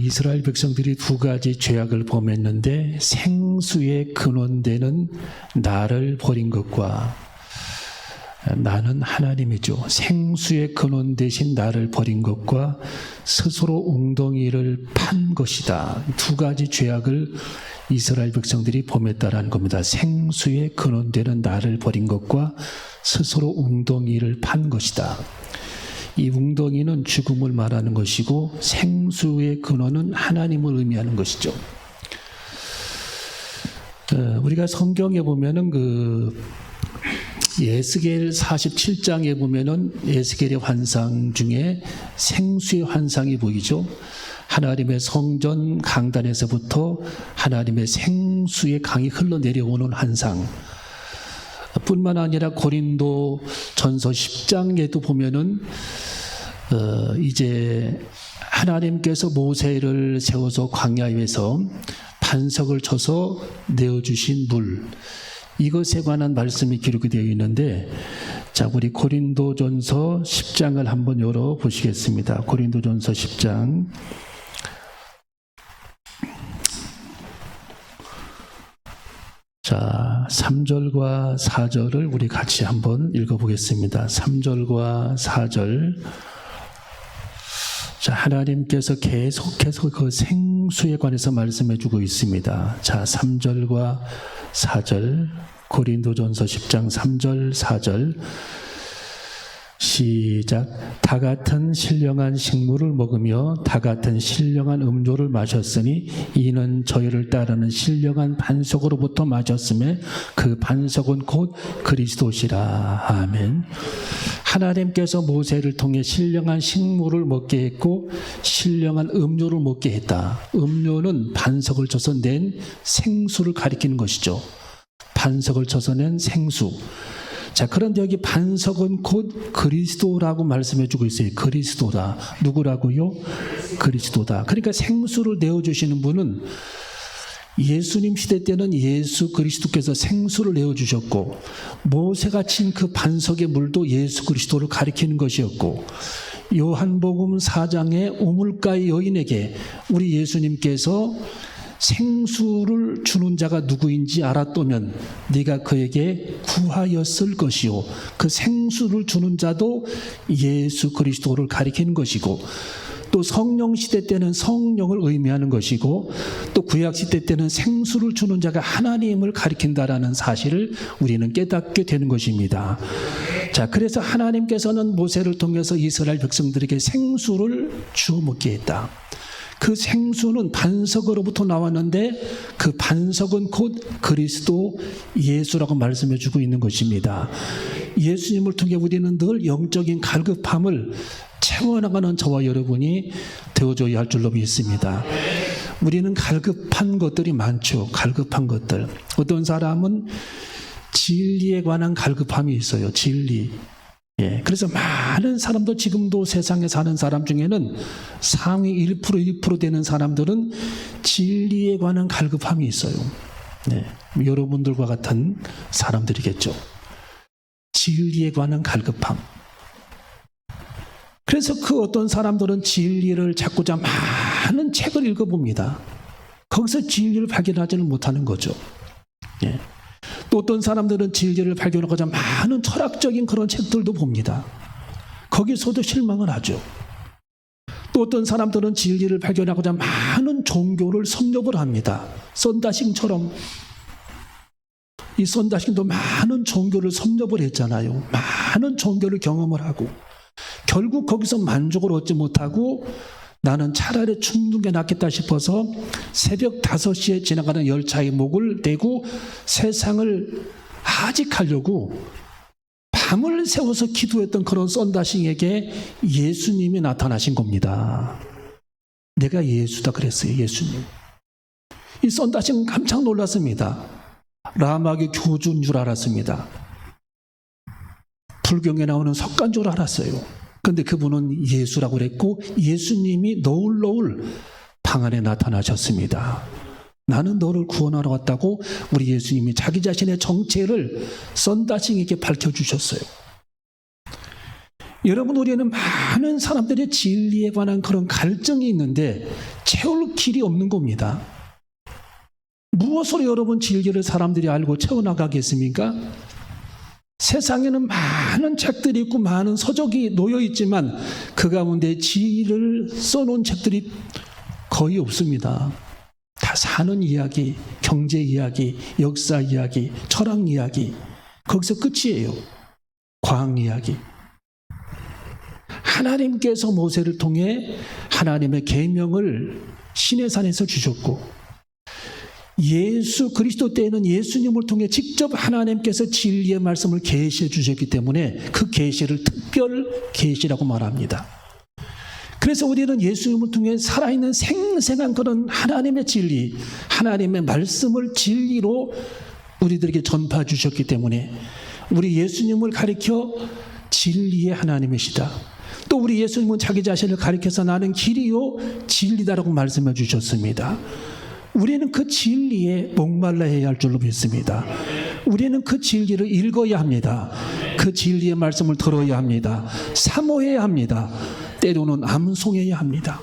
이스라엘 백성들이 두 가지 죄악을 범했는데 생수의 근원되는 나를 버린 것과 나는 하나님이죠. 생수의 근원 대신 나를 버린 것과 스스로 웅덩이를 판 것이다. 두 가지 죄악을 이스라엘 백성들이 범했다라는 겁니다. 생수의 근원되는 나를 버린 것과 스스로 웅덩이를 판 것이다. 이 웅덩이는 죽음을 말하는 것이고 생수의 근원은 하나님을 의미하는 것이죠. 우리가 성경에 보면은 에스겔 47장에 보면은 에스겔의 환상 중에 생수의 환상이 보이죠. 하나님의 성전 강단에서부터 하나님의 생수의 강이 흘러내려오는 환상. 뿐만 아니라 고린도 전서 10장에도 보면은 이제 하나님께서 모세를 세워서 광야에서 반석을 쳐서 내어주신 물, 이것에 관한 말씀이 기록이 되어 있는데, 자, 우리 고린도전서 10장을 한번 열어보시겠습니다. 고린도전서 10장. 자, 3절과 4절을 우리 같이 한번 읽어보겠습니다. 3절과 4절. 자, 하나님께서 계속해서 그 생수에 관해서 말씀해 주고 있습니다. 자, 3절과 4절. 고린도전서 10장 3절, 4절. 시작. 다 같은 신령한 식물을 먹으며 다 같은 신령한 음료를 마셨으니 이는 저희를 따르는 신령한 반석으로부터 마셨음에 그 반석은 곧 그리스도시라. 아멘. 하나님께서 모세를 통해 신령한 식물을 먹게 했고 신령한 음료를 먹게 했다. 음료는 반석을 쳐서 낸 생수를 가리키는 것이죠. 반석을 쳐서 낸 생수. 자, 그런데 여기 반석은 곧 그리스도라고 말씀해 주고 있어요. 그리스도다. 누구라고요? 그리스도다. 그러니까 생수를 내어주시는 분은 예수님 시대 때는 예수 그리스도께서 생수를 내어주셨고, 모세가 친 그 반석의 물도 예수 그리스도를 가리키는 것이었고, 요한복음 4장의 우물가의 여인에게 우리 예수님께서 생수를 주는 자가 누구인지 알았다면 네가 그에게 구하였을 것이요, 그 생수를 주는 자도 예수 그리스도를 가리키는 것이고, 또 성령 시대 때는 성령을 의미하는 것이고, 또 구약 시대 때는 생수를 주는 자가 하나님을 가리킨다라는 사실을 우리는 깨닫게 되는 것입니다. 자, 그래서 하나님께서는 모세를 통해서 이스라엘 백성들에게 생수를 주어 먹게 했다. 그 생수는 반석으로부터 나왔는데 그 반석은 곧 그리스도 예수라고 말씀해 주고 있는 것입니다. 예수님을 통해 우리는 늘 영적인 갈급함을 채워나가는 저와 여러분이 되어줘야 할 줄로 믿습니다. 우리는 갈급한 것들이 많죠. 갈급한 것들. 어떤 사람은 진리에 관한 갈급함이 있어요. 진리. 예, 그래서 많은 사람도 지금도 세상에 사는 사람 중에는 상위 1% 되는 사람들은 진리에 관한 갈급함이 있어요. 네, 여러분들과 같은 사람들이겠죠. 진리에 관한 갈급함. 그래서 그 어떤 사람들은 진리를 찾고자 많은 책을 읽어봅니다. 거기서 진리를 발견하지는 못하는 거죠. 예. 또 어떤 사람들은 진리를 발견하고자 많은 철학적인 그런 책들도 봅니다. 거기서도 실망을 하죠. 또 어떤 사람들은 진리를 발견하고자 많은 종교를 섭렵을 합니다. 썬다싱처럼. 이 썬다싱도 많은 종교를 섭렵을 했잖아요. 많은 종교를 경험을 하고 결국 거기서 만족을 얻지 못하고 나는 차라리 죽는 게 낫겠다 싶어서 새벽 5시에 지나가는 열차의 목을 대고 세상을 하직하려고 밤을 새워서 기도했던 그런 썬다싱에게 예수님이 나타나신 겁니다. 내가 예수다 그랬어요. 예수님. 이 썬다싱은 깜짝 놀랐습니다. 라마의 교주인 줄 알았습니다. 불경에 나오는 석가인 줄 알았어요. 그런데 그분은 예수라고 그랬고 예수님이 너울너울 방 안에 나타나셨습니다. 나는 너를 구원하러 왔다고 우리 예수님이 자기 자신의 정체를 썬다싱에게 밝혀주셨어요. 여러분, 우리는 많은 사람들의 진리에 관한 그런 갈증이 있는데 채울 길이 없는 겁니다. 무엇으로 여러분 진리를 사람들이 알고 채워나가겠습니까? 세상에는 많은 책들이 있고 많은 서적이 놓여 있지만 그 가운데 진리를 써놓은 책들이 거의 없습니다. 다 사는 이야기, 경제 이야기, 역사 이야기, 철학 이야기, 거기서 끝이에요. 과학 이야기. 하나님께서 모세를 통해 하나님의 계명을 시내산에서 주셨고, 예수 그리스도 때에는 예수님을 통해 직접 하나님께서 진리의 말씀을 계시해 주셨기 때문에 그 계시를 특별 계시라고 말합니다. 그래서 우리는 예수님을 통해 살아있는 생생한 그런 하나님의 진리, 하나님의 말씀을 진리로 우리들에게 전파 주셨기 때문에 우리 예수님을 가리켜 진리의 하나님이시다. 또 우리 예수님은 자기 자신을 가리켜서 나는 길이요 진리다라고 말씀해 주셨습니다. 우리는 그 진리에 목말라야 할 줄로 믿습니다. 우리는 그 진리를 읽어야 합니다. 그 진리의 말씀을 들어야 합니다. 사모해야 합니다. 때로는 암송해야 합니다.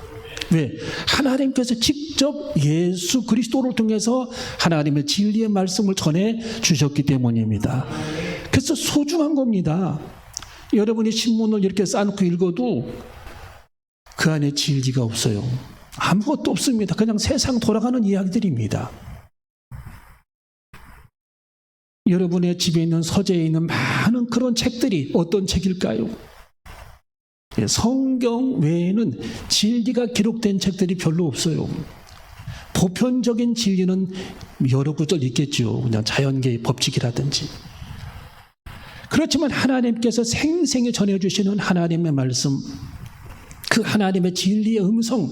왜? 하나님께서 직접 예수 그리스도를 통해서 하나님의 진리의 말씀을 전해 주셨기 때문입니다. 그래서 소중한 겁니다. 여러분이 신문을 이렇게 쌓아놓고 읽어도 그 안에 진리가 없어요. 아무것도 없습니다. 그냥 세상 돌아가는 이야기들입니다. 여러분의 집에 있는 서재에 있는 많은 그런 책들이 어떤 책일까요? 성경 외에는 진리가 기록된 책들이 별로 없어요. 보편적인 진리는 여러 구절 있겠죠. 그냥 자연계의 법칙이라든지. 그렇지만 하나님께서 생생히 전해주시는 하나님의 말씀, 그 하나님의 진리의 음성,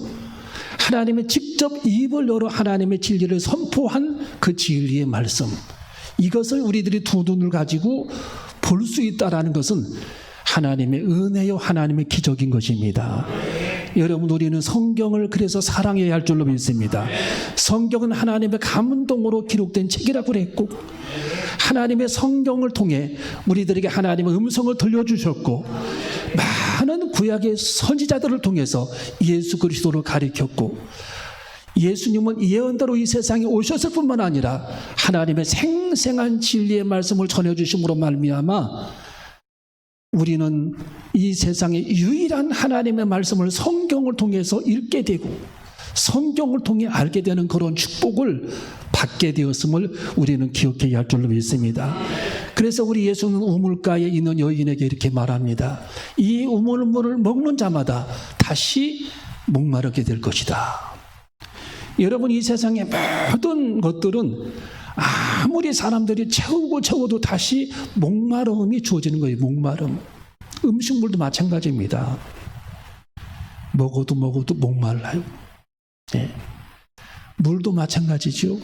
하나님의 직접 입을 열어 하나님의 진리를 선포한 그 진리의 말씀, 이것을 우리들이 두 눈을 가지고 볼 수 있다는 것은 하나님의 은혜요 하나님의 기적인 것입니다. 여러분, 우리는 성경을 그래서 사랑해야 할 줄로 믿습니다. 성경은 하나님의 감동으로 기록된 책이라고 그랬고, 하나님의 성경을 통해 우리들에게 하나님의 음성을 들려주셨고, 많은 구약의 선지자들을 통해서 예수 그리스도를 가리켰고, 예수님은 예언대로 이 세상에 오셨을 뿐만 아니라 하나님의 생생한 진리의 말씀을 전해주심으로 말미암아 우리는 이 세상의 유일한 하나님의 말씀을 성경을 통해서 읽게 되고 성경을 통해 알게 되는 그런 축복을 받게 되었음을 우리는 기억해야 할 줄로 믿습니다. 그래서 우리 예수는 우물가에 있는 여인에게 이렇게 말합니다. 이 우물물을 먹는 자마다 다시 목마르게 될 것이다. 여러분, 이 세상의 모든 것들은 아무리 사람들이 채워도 다시 목마름이 주어지는 거예요. 목마름. 음식물도 마찬가지입니다. 먹어도 목말라요. 네. 물도 마찬가지죠.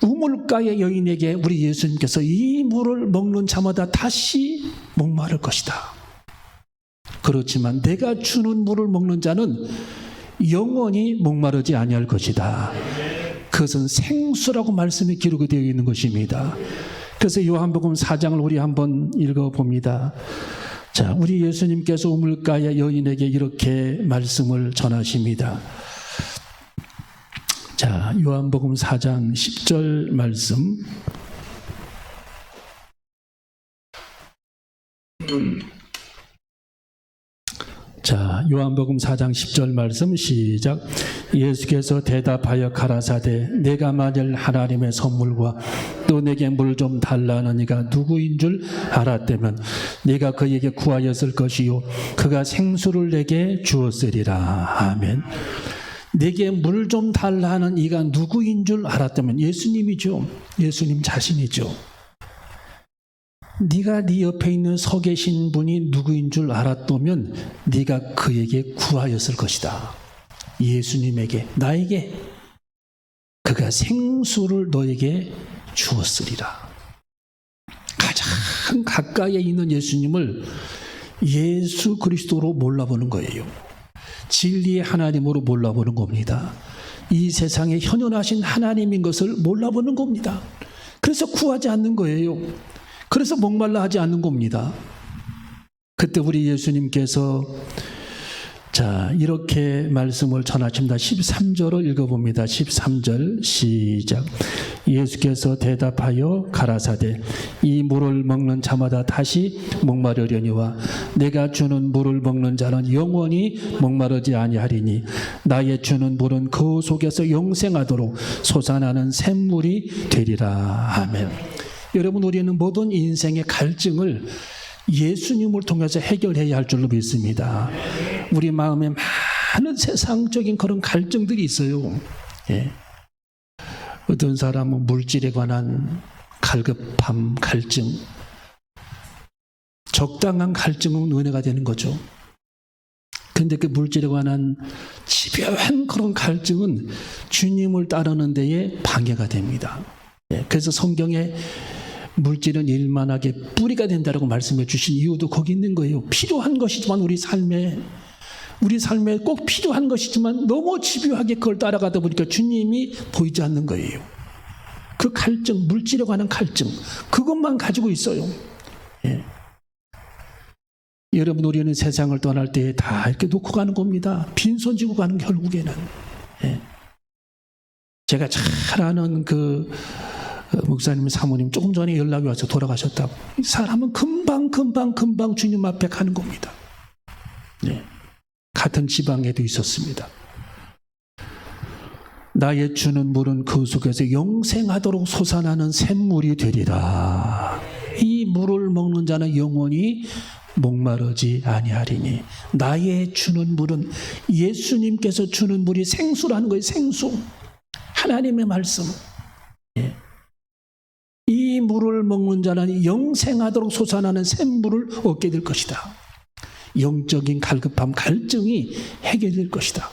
우물가의 여인에게 우리 예수님께서 이 물을 먹는 자마다 다시 목마를 것이다. 그렇지만 내가 주는 물을 먹는 자는 영원히 목마르지 아니할 것이다. 그것은 생수라고 말씀이 기록이 되어 있는 것입니다. 그래서 요한복음 4장을 우리 한번 읽어봅니다. 자, 우리 예수님께서 우물가의 여인에게 이렇게 말씀을 전하십니다. 자, 요한복음 4장 10절 말씀. 자, 요한복음 4장 10절 말씀 시작. 예수께서 대답하여 가라사대 내가 만일 하나님의 선물과 또 내게 물 좀 달라는 이가 누구인 줄 알았다면 내가 그에게 구하였을 것이요 그가 생수를 내게 주었으리라. 아멘. 내게 물 좀 달라는 이가 누구인 줄 알았다면 예수님이죠. 예수님 자신이죠. 네가 네 옆에 있는 서 계신 분이 누구인 줄 알았다면 네가 그에게 구하였을 것이다. 예수님에게, 나에게 그가 생수를 너에게 주었으리라. 가장 가까이에 있는 예수님을 예수 그리스도로 몰라보는 거예요. 진리의 하나님으로 몰라보는 겁니다. 이 세상에 현존하신 하나님인 것을 몰라보는 겁니다. 그래서 구하지 않는 거예요. 그래서 목말라 하지 않는 겁니다. 그때 우리 예수님께서 이렇게 말씀을 전하십니다. 13절을 읽어봅니다. 13절 시작. 예수께서 대답하여 가라사대 이 물을 먹는 자마다 다시 목마르려니와 내가 주는 물을 먹는 자는 영원히 목마르지 아니하리니 나의 주는 물은 그 속에서 영생하도록 솟아나는 샘물이 되리라. 아멘. 여러분, 우리는 모든 인생의 갈증을 예수님을 통해서 해결해야 할 줄로 믿습니다. 우리 마음에 많은 세상적인 그런 갈증들이 있어요. 어떤 사람은 물질에 관한 갈급함, 갈증, 적당한 갈증은 은혜가 되는 거죠. 그런데 그 물질에 관한 집요한 그런 갈증은 주님을 따르는 데에 방해가 됩니다. 그래서 성경에 물질은 일만하게 뿌리가 된다라고 말씀해 주신 이유도 거기 있는 거예요. 필요한 것이지만 우리 삶에 꼭 필요한 것이지만 너무 집요하게 그걸 따라가다 보니까 주님이 보이지 않는 거예요. 그 갈증, 물질에 관한 갈증, 그것만 가지고 있어요. 여러분, 우리는 세상을 떠날 때 다 이렇게 놓고 가는 겁니다. 빈손 지고 가는 결국에는. 제가 잘 아는 그 목사님, 사모님 조금 전에 연락이 와서 돌아가셨다고. 이 사람은 금방 주님 앞에 가는 겁니다. 같은 지방에도 있었습니다. 나의 주는 물은 그 속에서 영생하도록 솟아나는 샘물이 되리라. 이 물을 먹는 자는 영원히 목마르지 아니하리니 나의 주는 물은 예수님께서 주는 물이 생수라는 거예요. 생수. 하나님의 말씀. 이 물을 먹는 자는 영생하도록 솟아나는 샘물을 얻게 될 것이다. 영적인 갈급함, 갈증이 해결될 것이다.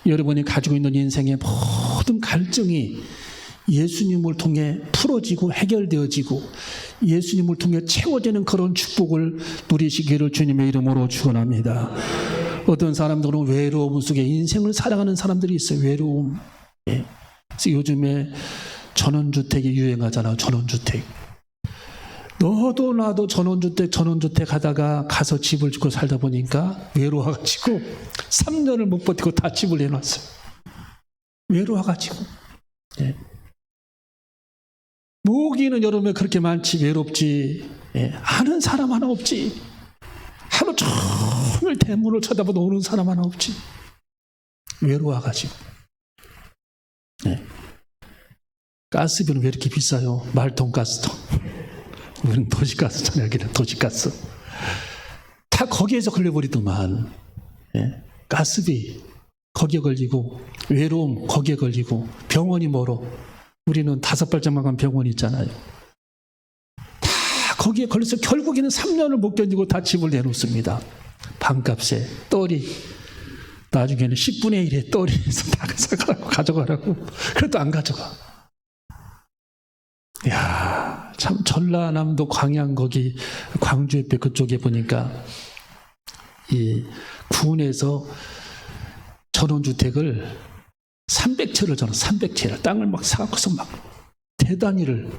여러분이 가지고 있는 인생의 모든 갈증이 예수님을 통해 풀어지고 해결되어지고 예수님을 통해 채워지는 그런 축복을 누리시기를 주님의 이름으로 축원합니다. 어떤 사람들은 외로움 속에 인생을 살아가는 사람들이 있어요. 외로움. 그래서 요즘에 전원주택이 유행하잖아요. 전원주택. 너도 나도 전원주택 하다가 가서 집을 짓고 살다 보니까 외로워가지고 3년을 못 버티고 다 집을 내놨어요. 외로워가지고. 모기는 여름에 그렇게 많지 외롭지. 아는 사람 하나 없지. 하루 종일 대문을 쳐다보다 오는 사람 하나 없지. 외로워가지고. 가스비는 왜 이렇게 비싸요? 말통 가스통. 우리는 도시가스잖아요. 여기는 도시가스. 다 거기에서 걸려버리더만. 가스비 거기에 걸리고 외로움 거기에 걸리고 병원이 멀어. 우리는 5발짝만 가면 병원이 있잖아요. 다 거기에 걸려서 결국에는 3년을 못 견디고 다 집을 내놓습니다. 방값에 떨이 나중에는 10분의 1에 떨이에서 다 가져가라고. 그래도 안 가져가. 야, 참 전라남도 광양 거기 광주 옆에 그쪽에 보니까 이 군에서 전원주택을 300채를 300채를 땅을 막 사갖고서 막 대단위를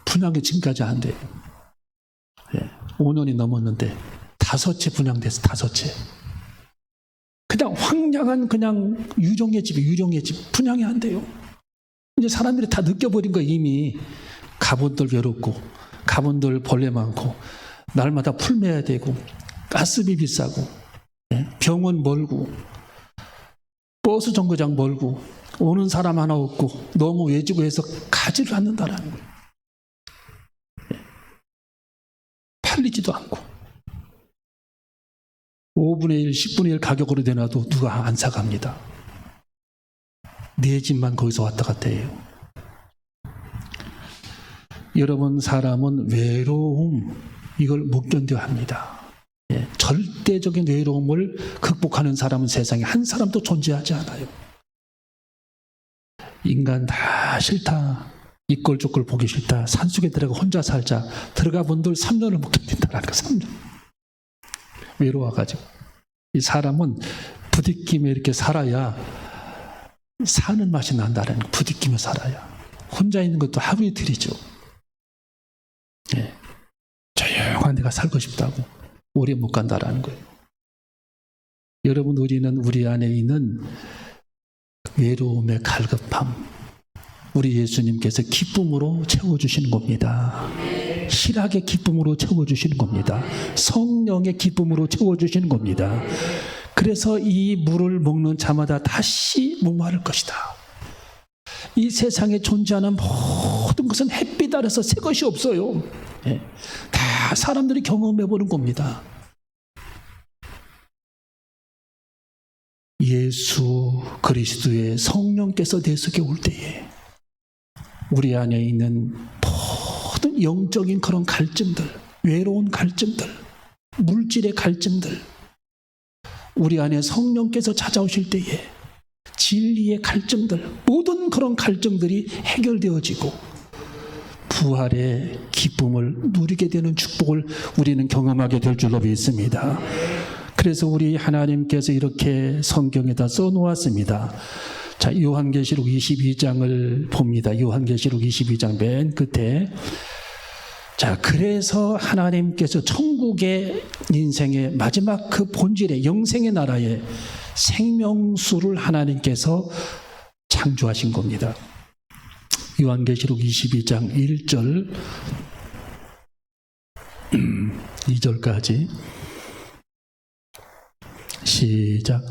분양이 지금까지 안 돼요. 5년이 넘었는데 5채 분양돼서 5채. 그냥 황량한 그냥 유령의 집 분양이 안 돼요. 이제 사람들이 다 느껴버린 거 이미. 가본들 외롭고 가본들 벌레 많고 날마다 풀 매야 되고 가스비 비싸고 병원 멀고 버스 정거장 멀고 오는 사람 하나 없고 너무 외지고 해서 가지를 않는다라는 거예요. 팔리지도 않고 5분의 1, 10분의 1 가격으로 내놔도 누가 안 사갑니다. 내 집만 거기서 왔다 갔다 해요. 여러분, 사람은 외로움 이걸 못 견뎌야 합니다. 절대적인 외로움을 극복하는 사람은 세상에 한 사람도 존재하지 않아요. 인간 다 싫다. 이꼴저꼴 보기 싫다. 산속에 들어가 혼자 살자. 들어가 본들 3년을 못 견딘다라는 거. 3년. 외로워가지고. 이 사람은 부딪히며 이렇게 살아야 사는 맛이 난다는 거. 부딪히며 살아야. 혼자 있는 것도 하루 이틀이죠. 내가 살고 싶다고. 오래 못 간다라는 거예요. 여러분, 우리는 우리 안에 있는 외로움의 갈급함, 우리 예수님께서 기쁨으로 채워주시는 겁니다. 희락의 기쁨으로 채워주시는 겁니다. 성령의 기쁨으로 채워주시는 겁니다. 그래서 이 물을 먹는 자마다 다시 목마를 것이다. 이 세상에 존재하는 모든 것은 햇빛 아래서 새 것이 없어요. 다 사람들이 경험해보는 겁니다. 예수 그리스도의 성령께서 내 속에 올 때에 우리 안에 있는 모든 영적인 그런 갈증들, 외로운 갈증들, 물질의 갈증들, 우리 안에 성령께서 찾아오실 때에 진리의 갈증들, 모든 그런 갈증들이 해결되어지고 부활의 기쁨을 누리게 되는 축복을 우리는 경험하게 될 줄로 믿습니다. 그래서 우리 하나님께서 이렇게 성경에다 써놓았습니다. 자, 요한계시록 22장을 봅니다. 요한계시록 22장 맨 끝에. 자, 그래서 하나님께서 천국의 인생의 마지막 그 본질의 영생의 나라의 생명수를 하나님께서 창조하신 겁니다. 요한계시록 22장 1절 2절까지 시작.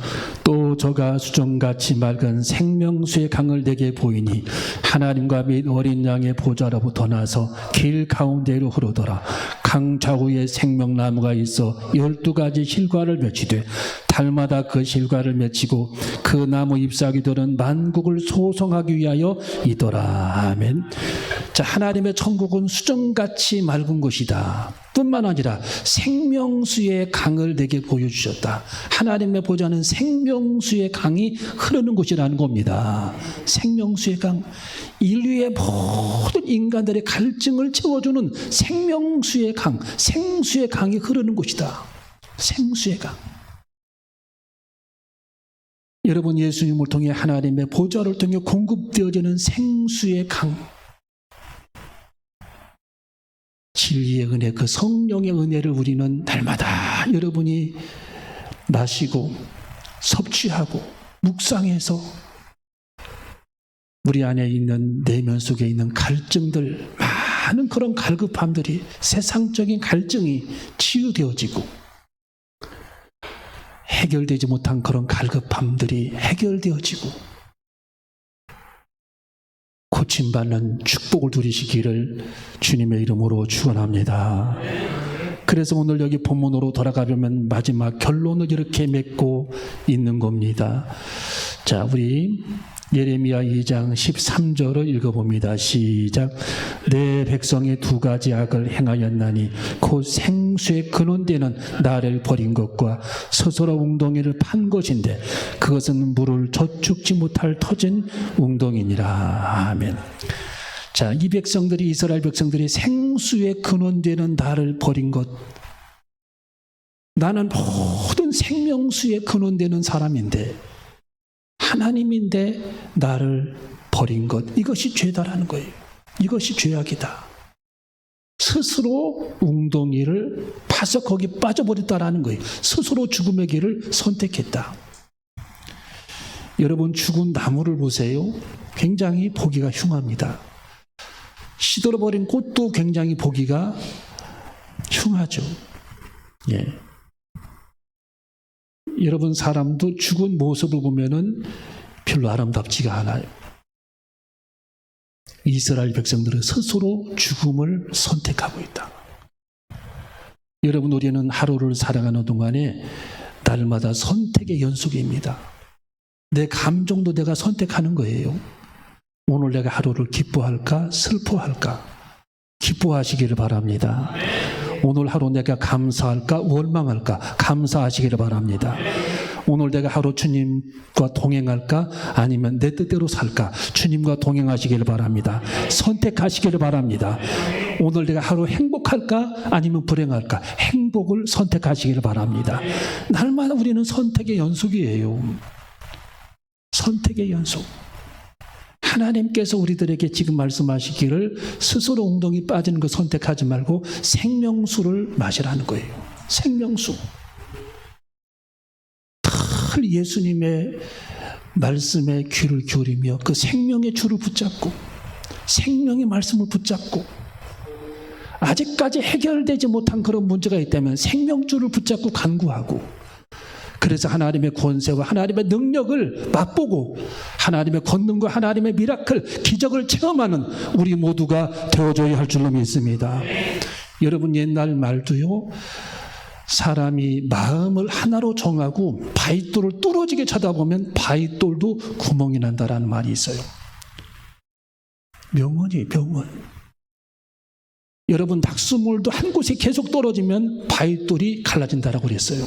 또 저가 수정같이 맑은 생명수의 강을 내게 보이니 하나님과 및 어린 양의 보좌로부터 나서 길 가운데로 흐르더라. 강 좌우에 생명나무가 있어 12가지 실과를 맺히되 달마다 그 실과를 맺히고 그 나무 잎사귀들은 만국을 소성하기 위하여 이더라. 아멘. 자, 하나님의 천국은 수정같이 맑은 곳이다. 뿐만 아니라 생명수의 강을 내게 보여주셨다. 하나님의 보좌는 생명수의 강이 흐르는 곳이라는 겁니다. 생명수의 강, 인류의 모든 인간들의 갈증을 채워주는 생명수의 강, 생수의 강이 흐르는 곳이다. 생수의 강. 여러분, 예수님을 통해 하나님의 보좌를 통해 공급되어지는 생수의 강, 진리의 은혜, 그 성령의 은혜를 우리는 날마다 여러분이 마시고 섭취하고 묵상해서 우리 안에 있는 내면 속에 있는 갈증들, 많은 그런 갈급함들이, 세상적인 갈증이 치유되어지고 해결되지 못한 그런 갈급함들이 해결되어지고 고침받는 축복을 누리시기를 주님의 이름으로 축원합니다. 그래서 오늘 여기 본문으로 돌아가려면 마지막 결론을 이렇게 맺고 있는 겁니다. 자, 우리 예레미야 2장 13절을 읽어봅니다. 시작. 내 백성이 두 가지 악을 행하였나니 곧 생수의 근원되는 나를 버린 것과 스스로 웅덩이를 판 것인데 그것은 물을 저축지 못할 터진 웅덩이니라. 아멘. 자, 이 백성들이, 이스라엘 백성들이 생수의 근원되는 나를 버린 것, 나는 모든 생명수의 근원되는 사람인데 하나님인데 나를 버린 것, 이것이 죄다라는 거예요. 이것이 죄악이다. 스스로 웅덩이를 파서 거기 빠져버렸다라는 거예요. 스스로 죽음의 길을 선택했다. 여러분, 죽은 나무를 보세요. 굉장히 보기가 흉합니다. 시들어버린 꽃도 굉장히 보기가 흉하죠. 예. 여러분, 사람도 죽은 모습을 보면은 별로 아름답지가 않아요. 이스라엘 백성들은 스스로 죽음을 선택하고 있다. 여러분, 우리는 하루를 살아가는 동안에 날마다 선택의 연속입니다. 내 감정도 내가 선택하는 거예요. 오늘 내가 하루를 기뻐할까, 슬퍼할까? 기뻐하시기를 바랍니다. 오늘 하루 내가 감사할까, 원망할까? 감사하시기를 바랍니다. 오늘 내가 하루 주님과 동행할까, 아니면 내 뜻대로 살까? 주님과 동행하시기를 바랍니다. 선택하시기를 바랍니다. 오늘 내가 하루 행복할까, 아니면 불행할까? 행복을 선택하시기를 바랍니다. 날마다 우리는 선택의 연속이에요. 선택의 연속. 하나님께서 우리들에게 지금 말씀하시기를 스스로 웅덩이 빠지는 거 선택하지 말고 생명수를 마시라는 거예요. 생명수. 늘 예수님의 말씀에 귀를 기울이며 그 생명의 줄을 붙잡고 생명의 말씀을 붙잡고 아직까지 해결되지 못한 그런 문제가 있다면 생명줄을 붙잡고 간구하고, 그래서 하나님의 권세와 하나님의 능력을 맛보고 하나님의 권능과 하나님의 미라클, 기적을 체험하는 우리 모두가 되어줘야 할 줄로 믿습니다. 여러분, 옛날 말도요, 사람이 마음을 하나로 정하고 바위돌을 뚫어지게 쳐다보면 바위돌도 구멍이 난다라는 말이 있어요. 명언이 명언. 여러분, 낙수물도 한 곳에 계속 떨어지면 바위돌이 갈라진다라고 그랬어요.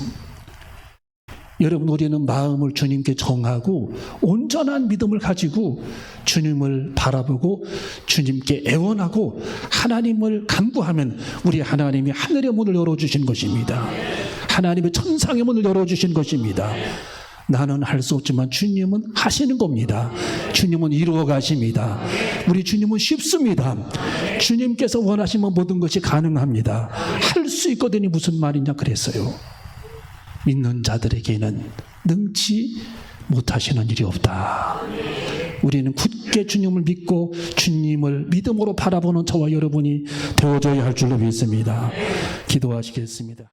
여러분, 우리는 마음을 주님께 정하고 온전한 믿음을 가지고 주님을 바라보고 주님께 애원하고 하나님을 간구하면 우리 하나님이 하늘의 문을 열어주신 것입니다. 하나님의 천상의 문을 열어주신 것입니다. 나는 할 수 없지만 주님은 하시는 겁니다. 주님은 이루어 가십니다. 우리 주님은 쉽습니다. 주님께서 원하시면 모든 것이 가능합니다. 할 수 있거든요. 무슨 말이냐 그랬어요. 믿는 자들에게는 능치 못하시는 일이 없다. 우리는 굳게 주님을 믿고 주님을 믿음으로 바라보는 저와 여러분이 되어줘야 할 줄로 믿습니다. 기도하시겠습니다.